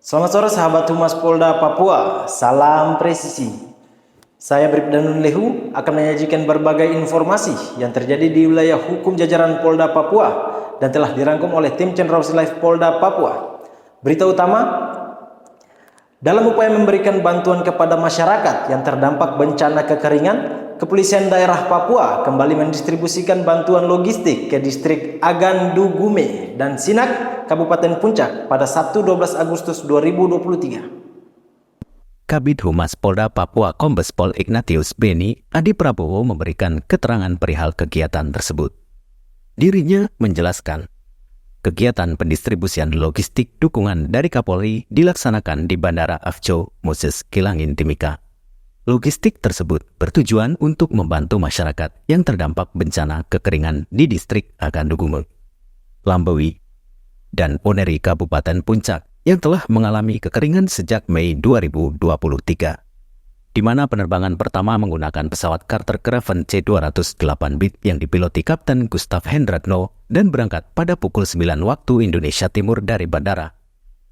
Selamat sore sahabat Humas Polda Papua, salam presisi. Saya Bribda Nun Lehu akan menyajikan berbagai informasi yang terjadi di wilayah hukum jajaran Polda Papua dan telah dirangkum oleh tim Cendrawasih Live Polda Papua. Berita utama, dalam upaya memberikan bantuan kepada masyarakat yang terdampak bencana kekeringan, Kepolisian Daerah Papua kembali mendistribusikan bantuan logistik ke distrik Agandugume dan Sinak, Kabupaten Puncak pada Sabtu 12 Agustus 2023. Kabid Humas Polda Papua Kombes Pol Ignatius Beni Adi Prabowo memberikan keterangan perihal kegiatan tersebut. Dirinya menjelaskan, kegiatan pendistribusian logistik dukungan dari Kapolri dilaksanakan di Bandara Afco, Moses Kilangin, Timika. Logistik tersebut bertujuan untuk membantu masyarakat yang terdampak bencana kekeringan di distrik Agandugume, Lambewi, dan Poneri Kabupaten Puncak yang telah mengalami kekeringan sejak Mei 2023, di mana penerbangan pertama menggunakan pesawat Carter Craven C-208 yang dipiloti Kapten Gustav Hendratno dan berangkat pada pukul 9 waktu Indonesia Timur dari Bandara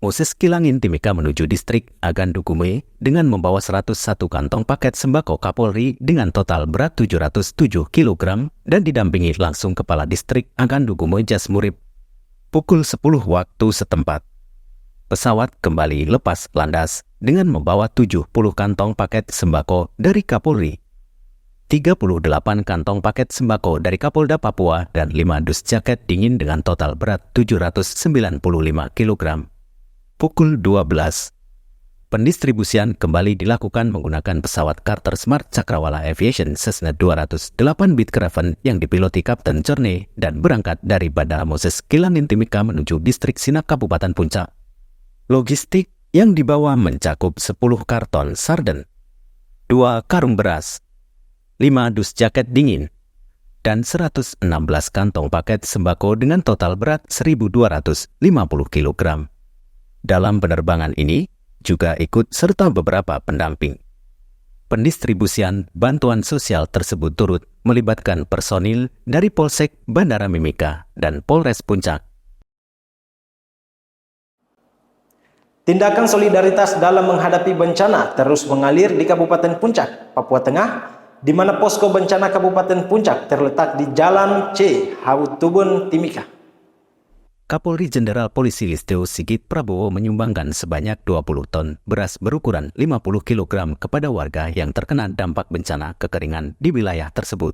Moses Kilangin, Timika menuju distrik Agandugume dengan membawa 101 kantong paket sembako Kapolri dengan total berat 707 kg dan didampingi langsung Kepala Distrik Agandugume Jasmurip. Pukul 10 waktu setempat, pesawat kembali lepas landas dengan membawa 70 kantong paket sembako dari Kapolri, 38 kantong paket sembako dari Kapolda Papua, dan 5 dus jaket dingin dengan total berat 795 kg. Pukul 12, pendistribusian kembali dilakukan menggunakan pesawat Carter Smart Cakrawala Aviation Cessna 208 Craven yang dipiloti Kapten Corne dan berangkat dari Bandara Moses Kilangin, Timika menuju distrik Sinak, Kabupaten Puncak. Logistik yang dibawa mencakup 10 karton sarden, 2 karung beras, 5 dus jaket dingin, dan 116 kantong paket sembako dengan total berat 1.250 kg. Dalam penerbangan ini juga ikut serta beberapa pendamping. Pendistribusian bantuan sosial tersebut turut melibatkan personil dari Polsek Bandara Mimika dan Polres Puncak. Tindakan solidaritas dalam menghadapi bencana terus mengalir di Kabupaten Puncak, Papua Tengah, di mana posko bencana Kabupaten Puncak terletak di Jalan C, Hautubun, Timika. Kapolri Jenderal Polisi Listio Sigit Prabowo menyumbangkan sebanyak 20 ton beras berukuran 50 kg kepada warga yang terkena dampak bencana kekeringan di wilayah tersebut.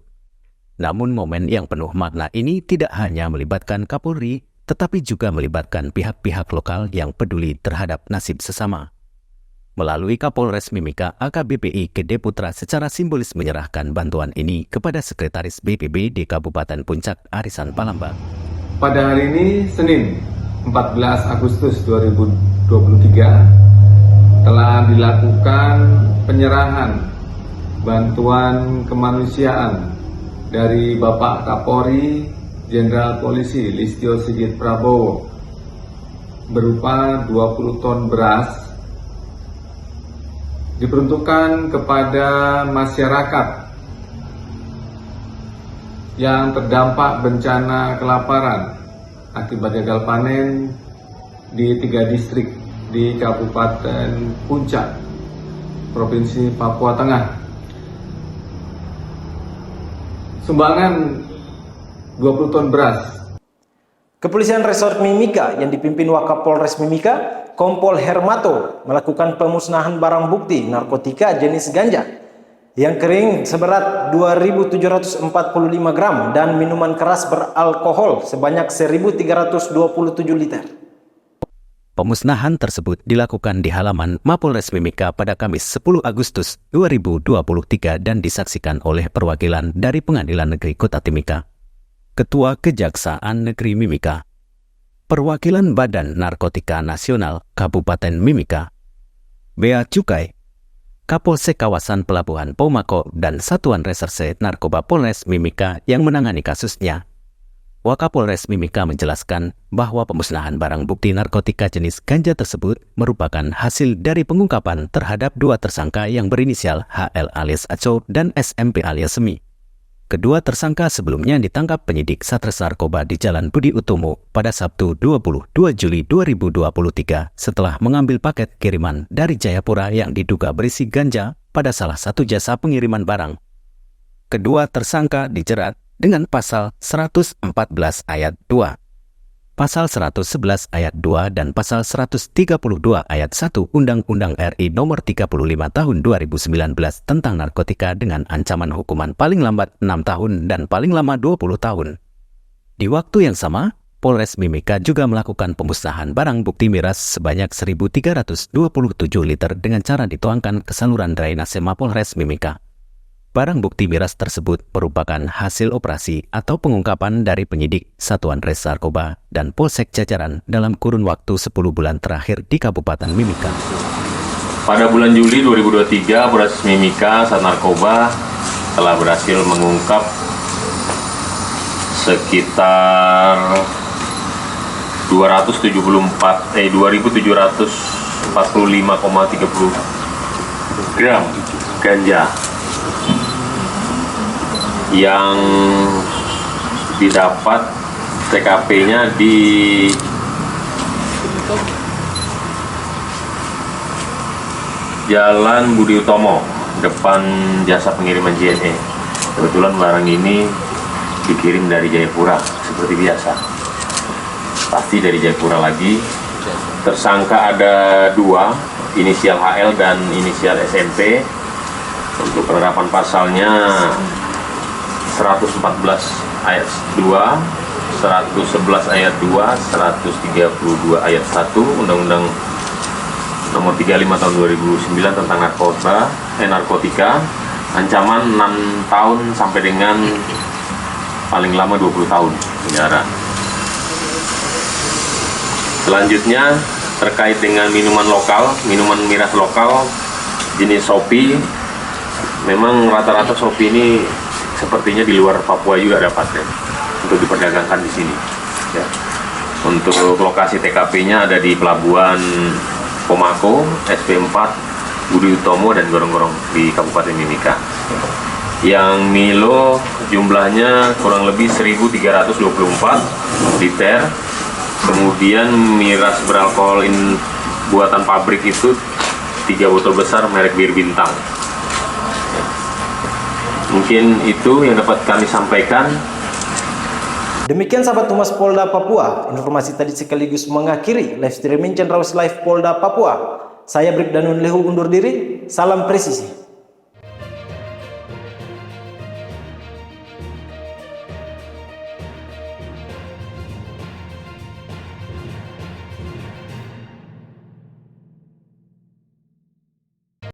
Namun momen yang penuh makna ini tidak hanya melibatkan Kapolri, tetapi juga melibatkan pihak-pihak lokal yang peduli terhadap nasib sesama. Melalui Kapolres Mimika, AKBP Gede Putra secara simbolis menyerahkan bantuan ini kepada Sekretaris BPBD Kabupaten Puncak Arisan Palamba. Pada hari ini, Senin 14 Agustus 2023, telah dilakukan penyerahan bantuan kemanusiaan dari Bapak Kapolri Jenderal Polisi Listio Sigit Prabowo berupa 20 ton beras diperuntukkan kepada masyarakat yang terdampak bencana kelaparan akibat gagal panen di 3 distrik di Kabupaten Puncak, Provinsi Papua Tengah. Sumbangan 20 ton beras. Kepolisian Resort Mimika yang dipimpin Wakapolres Mimika, Kompol Hermato, melakukan pemusnahan barang bukti narkotika jenis ganja yang kering seberat 2.745 gram dan minuman keras beralkohol sebanyak 1.327 liter. Pemusnahan tersebut dilakukan di halaman Mapolres Mimika pada Kamis 10 Agustus 2023 dan disaksikan oleh perwakilan dari Pengadilan Negeri Kota Timika, Ketua Kejaksaan Negeri Mimika, Perwakilan Badan Narkotika Nasional Kabupaten Mimika, Bea Cukai, Kapolsek Kawasan Pelabuhan Pomako, dan Satuan Reserse Narkoba Polres Mimika yang menangani kasusnya. Wakapolres Mimika menjelaskan bahwa pemusnahan barang bukti narkotika jenis ganja tersebut merupakan hasil dari pengungkapan terhadap 2 tersangka yang berinisial HL alias Aco dan SMP alias Semi. Kedua tersangka sebelumnya ditangkap penyidik Satres Narkoba di Jalan Budi Utomo pada Sabtu 22 Juli 2023 setelah mengambil paket kiriman dari Jayapura yang diduga berisi ganja pada salah satu jasa pengiriman barang. Kedua tersangka dijerat dengan pasal 114 ayat 2, pasal 111 ayat 2 dan pasal 132 ayat 1 Undang-Undang RI Nomor 35 Tahun 2019 tentang narkotika dengan ancaman hukuman paling lambat 6 tahun dan paling lama 20 tahun. Di waktu yang sama, Polres Mimika juga melakukan pemusnahan barang bukti miras sebanyak 1.327 liter dengan cara dituangkan ke saluran drainase Mapolres Mimika. Barang bukti miras tersebut merupakan hasil operasi atau pengungkapan dari penyidik Satuan Res Narkoba dan Polsek Jajaran dalam kurun waktu 10 bulan terakhir di Kabupaten Mimika. Pada bulan Juli 2023, Polres Mimika Sat Narkoba telah berhasil mengungkap sekitar 2.745,30 gram ganja yang didapat TKP-nya di Jalan Budi Utomo, depan jasa pengiriman JNE. Kebetulan barang ini dikirim dari Jayapura seperti biasa. Pasti dari Jayapura lagi. Tersangka ada dua, inisial HL dan inisial SMP. Untuk penerapan pasalnya 114 ayat 2, 111 ayat 2, 132 ayat 1 Undang-Undang Nomor 35 Tahun 2009 tentang narkotika, ancaman 6 tahun sampai dengan paling lama 20 tahun penjara. Selanjutnya terkait dengan minuman miras lokal jenis Shopee, memang rata-rata Shopee ini sepertinya di luar Papua juga dapat ya, untuk diperdagangkan di sini. Ya. Untuk lokasi TKP-nya ada di Pelabuhan Pomako, SP4, Budi Utomo, dan Gorong-Gorong di Kabupaten Mimika. Yang Milo jumlahnya kurang lebih 1.324 liter. Kemudian miras beralkohol buatan pabrik itu 3 botol besar merek Bir Bintang. Mungkin itu yang dapat kami sampaikan. Demikian sahabat Humas Polda Papua, informasi tadi sekaligus mengakhiri live streaming Cendrawasih Live Polda Papua. Saya Bribda Nun Lehu undur diri, salam presisi.